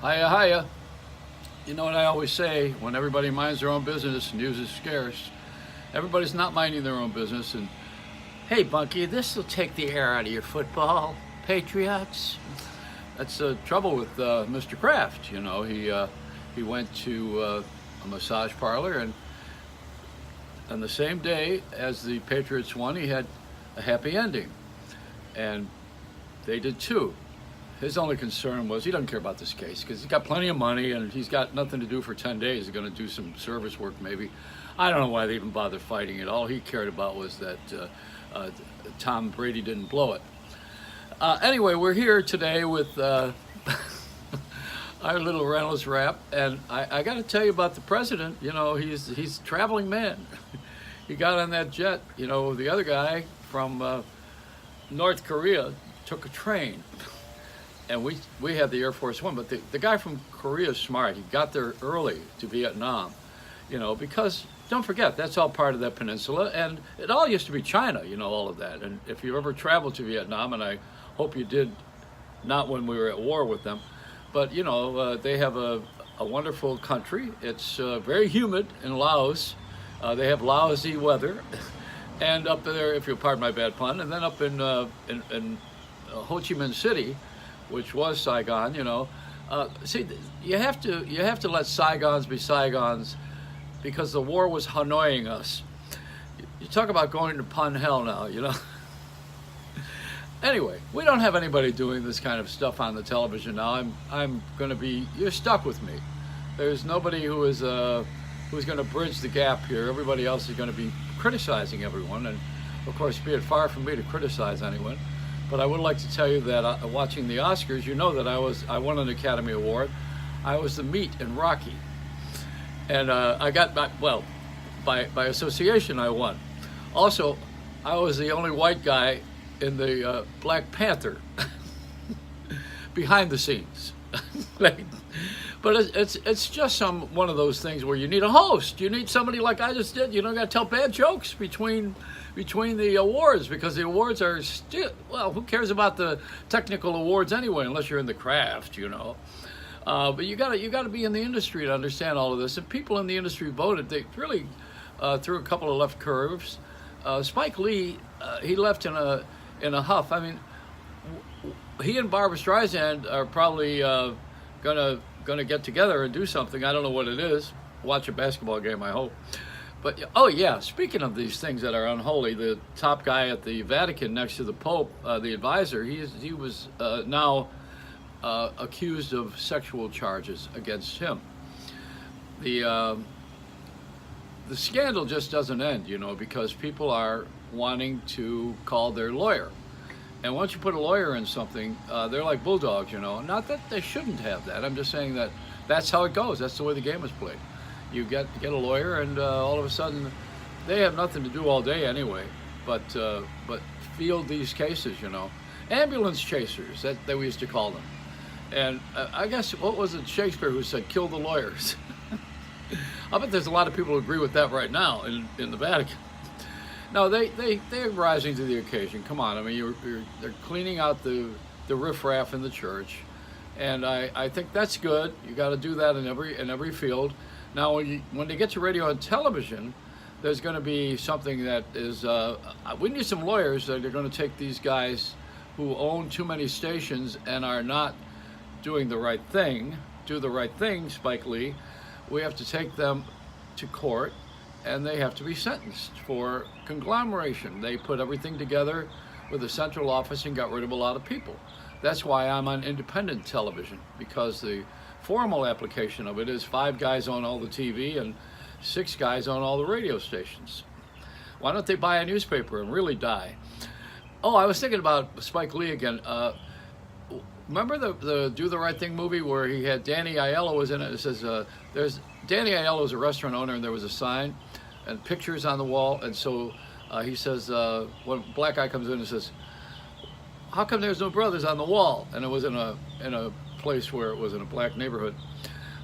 Hiya, hiya. You know what I always say, when everybody minds their own business, news is scarce. Everybody's not minding their own business. And hey, Bunky, this will take the air out of your football, Patriots. That's the trouble with Mr. Kraft. He went to a massage parlor, and on the same day as the Patriots won, he had a happy ending, and they did too. His only concern was he doesn't care about this case because he's got plenty of money and he's got nothing to do for 10 days. He's going to do some service work maybe. I don't know why they even bothered fighting it. All he cared about was that Tom Brady didn't blow it. Anyway, we're here today with our little Reynolds Rap, and I got to tell you about the president. He's a traveling man. He got on that jet. The other guy from North Korea took a train. And we had the Air Force One, but the guy from Korea is smart. He got there early to Vietnam, because don't forget, that's all part of that peninsula, and it all used to be China, all of that. And if you ever traveled to Vietnam, and I hope you did, not when we were at war with them, but they have a wonderful country. It's very humid in Laos. They have lousy weather, and up there, if you'll pardon my bad pun, and then up in Ho Chi Minh City, which was Saigon, see, you have to let Saigons be Saigons, because the war was Hanoiing us. You talk about going to pun hell now, Anyway, we don't have anybody doing this kind of stuff on the television now. You're stuck with me. There's nobody who's going to bridge the gap here. Everybody else is going to be criticizing everyone, and of course, be it far from me to criticize anyone. But I would like to tell you that watching the Oscars, that I won an Academy Award. I was the meat in Rocky, and I got by association I won. Also, I was the only white guy in the Black Panther behind the scenes. But it's just one of those things where you need a host. You need somebody like I just did. You don't got to tell bad jokes between the awards, because the awards are still, who cares about the technical awards anyway, unless you're in the craft, But you got to be in the industry to understand all of this. And people in the industry voted. They really threw a couple of left curves. Spike Lee, he left in a huff. I mean, he and Barbra Streisand are probably gonna get together and do something. I don't know what it is. Watch a basketball game, I hope. But oh yeah, speaking of these things that are unholy, the top guy at the Vatican next to the Pope, the advisor, he was now accused of sexual charges against him. The scandal just doesn't end, because people are wanting to call their lawyer. And once you put a lawyer in something, they're like bulldogs, Not that they shouldn't have that. I'm just saying that that's how it goes. That's the way the game is played. You get a lawyer, and all of a sudden, they have nothing to do all day anyway, but field these cases, ambulance chasers that we used to call them. And I guess what was it Shakespeare who said, "Kill the lawyers"? I bet there's a lot of people who agree with that right now in the Vatican. No, they're rising to the occasion. Come on, I mean, they're cleaning out the riffraff in the church, and I think that's good. You got to do that in every field. Now, when they get to radio and television, there's going to be something that is. We need some lawyers that are going to take these guys who own too many stations and are not doing the right thing. Do the right thing, Spike Lee. We have to take them to court, and they have to be sentenced for conglomeration. They put everything together with a central office and got rid of a lot of people. That's why I'm on independent television, because the formal application of it is 5 guys on all the TV and 6 guys on all the radio stations. Why don't they buy a newspaper and really die? Oh, I was thinking about Spike Lee again. Remember the Do the Right Thing movie where he had Danny Aiello was in it? It says there's Danny Aiello is a restaurant owner, and there was a sign and pictures on the wall, and so he says when a black guy comes in and says, "How come there's no brothers on the wall?" And it was in a place where it was in a black neighborhood.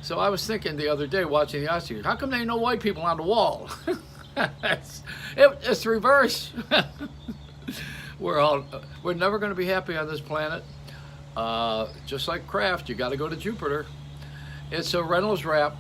So I was thinking the other day watching the Oscars, how come there ain't no white people on the wall? It's the reverse. We're never going to be happy on this planet. Just like Kraft, you got to go to Jupiter. It's a Reynolds Rap